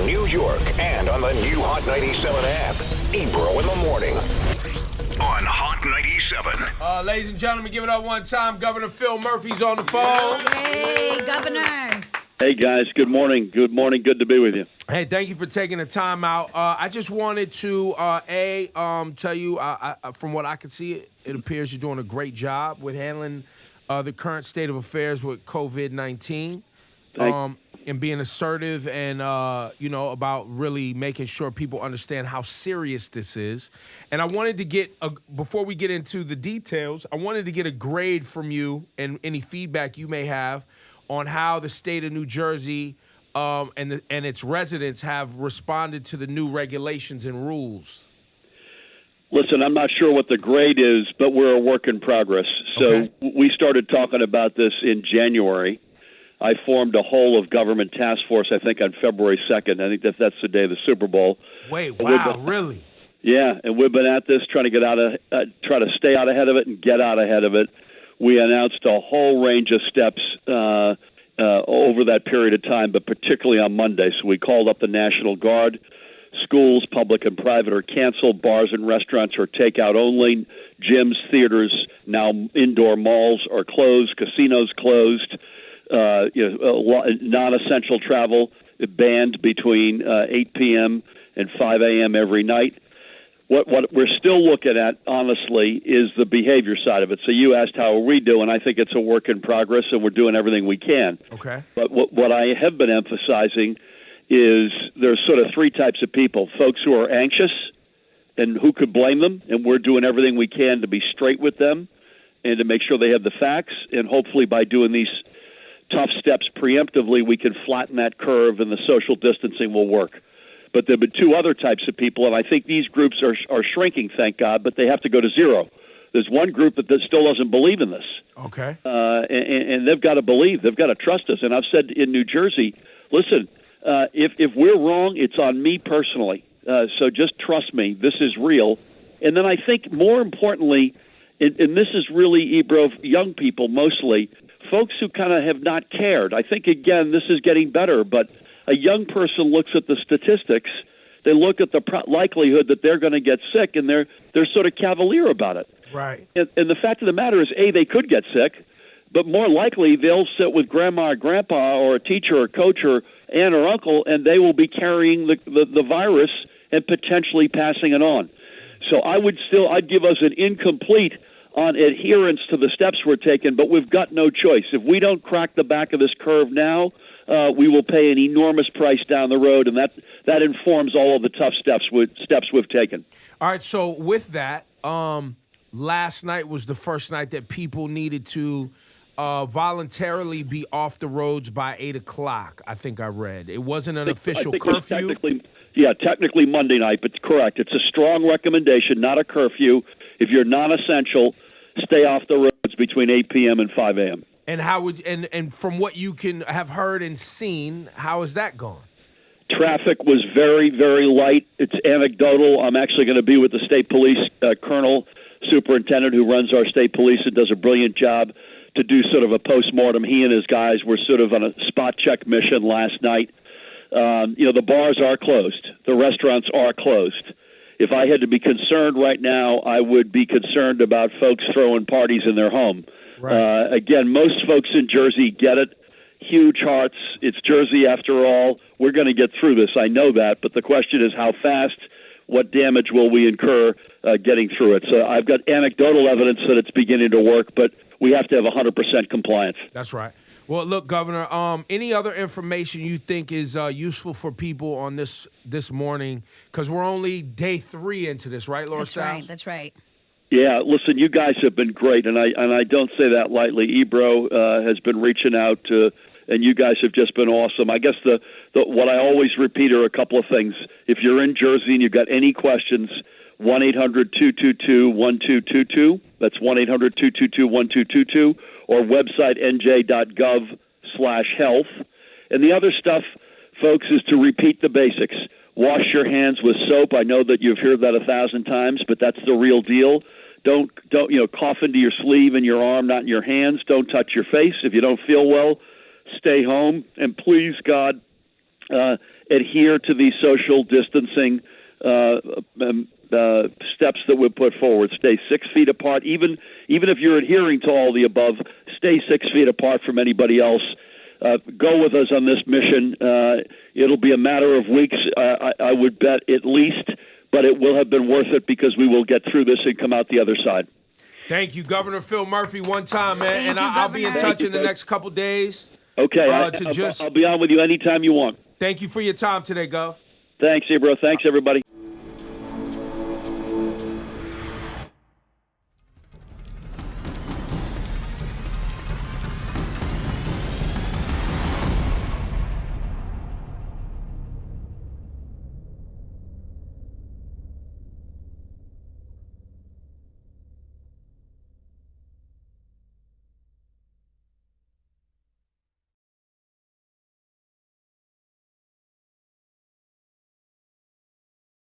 New York, and on the new Hot 97 app. Ebro in the morning on Hot 97. Ladies and gentlemen, give it up one time. Governor Phil Murphy's on the phone. Yay, Governor. Hey, guys. Good morning. Good morning. Good to be with you. Hey, thank you for taking the time out. I just wanted to, tell you, from what I can see, it appears you're doing a great job with handling the current state of affairs with COVID-19. And being assertive and, about really making sure people understand how serious this is. And I wanted to get, before we get into the details, I wanted to get a grade from you and any feedback you may have on how the state of New Jersey and its residents have responded to the new regulations and rules. Listen, I'm not sure what the grade is, but we're a work in progress. So we started talking about this in January. I formed a whole of government task force, I think, on February 2nd. I think that's the day of the Super Bowl. Wait, wow, really? Yeah, and we've been at this trying to try to stay out ahead of it and get out ahead of it. We announced a whole range of steps over that period of time, but particularly on Monday. So we called up the National Guard. Schools, public and private, are canceled. Bars and restaurants are takeout only. Gyms, theaters, now indoor malls are closed. Casinos closed. Non-essential travel banned between 8 p.m. and 5 a.m. every night. What we're still looking at, honestly, is the behavior side of it. So you asked how are we doing. I think it's a work in progress, and we're doing everything we can. Okay. But what I have been emphasizing is there's sort of three types of people: folks who are anxious, and who could blame them, and we're doing everything we can to be straight with them and to make sure they have the facts, and hopefully by doing these tough steps preemptively, we can flatten that curve and the social distancing will work. But there have been two other types of people, and I think these groups are shrinking, thank God, but they have to go to zero. There's one group that still doesn't believe in this. Okay. And they've got to believe. They've got to trust us. And I've said in New Jersey, listen, if we're wrong, it's on me personally. So just trust me. This is real. And then I think more importantly, and this is really, Ebro, young people mostly, folks who kind of have not cared. I think, again, this is getting better, but a young person looks at the statistics, they look at the likelihood that they're going to get sick, and they're sort of cavalier about it. Right. And the fact of the matter is, A, they could get sick, but more likely they'll sit with grandma or grandpa or a teacher or coach or aunt or uncle, and they will be carrying the virus and potentially passing it on. So I'd give us an incomplete on adherence to the steps we're taking, but we've got no choice. If we don't crack the back of this curve now, we will pay an enormous price down the road, and that informs all of the tough steps we've taken. All right, so with that, last night was the first night that people needed to voluntarily be off the roads by 8 o'clock, I think I read. It wasn't an official curfew. Technically Monday night, but correct. It's a strong recommendation, not a curfew. If you're non-essential, stay off the roads between 8 p.m. and 5 a.m. And how would and from what you can have heard and seen, how has that gone? Traffic was very, very light. It's anecdotal. I'm actually going to be with the state police colonel, superintendent who runs our state police and does a brilliant job to do sort of a postmortem. He and his guys were sort of on a spot check mission last night. The bars are closed. The restaurants are closed. If I had to be concerned right now, I would be concerned about folks throwing parties in their home. Right. Again, most folks in Jersey get it. Huge hearts. It's Jersey after all. We're going to get through this. I know that. But the question is how fast, what damage will we incur getting through it? So I've got anecdotal evidence that it's beginning to work, but we have to have 100% compliance. That's right. Well, look, Governor, any other information you think is useful for people on this morning? Because we're only day 3 into this, right, Laura Stiles? That's right. Yeah, listen, you guys have been great, and I don't say that lightly. Ebro has been reaching out, and you guys have just been awesome. I guess the what I always repeat are a couple of things. If you're in Jersey and you've got any questions, 1-800-222-1222. That's 1-800-222-1222, or website nj.gov/health. And the other stuff, folks, is to repeat the basics. Wash your hands with soap. I know that you've heard that 1,000 times, but that's the real deal. Don't cough into your sleeve and your arm, not in your hands. Don't touch your face. If you don't feel well, stay home. And please, God, adhere to these social distancing steps that we put forward. Stay 6 feet apart. Even if you're adhering to all the above, stay 6 feet apart from anybody else. Go with us on this mission. It'll be a matter of weeks, I would bet, at least, but it will have been worth it because we will get through this and come out the other side. Thank you, Governor Phil Murphy, one time, man. Thank and you, I'll be in Governor. touch in the next couple days. Okay, I'll be on with you anytime you want. Thank you for your time today, Gov. Thanks, Ebro. Thanks, everybody.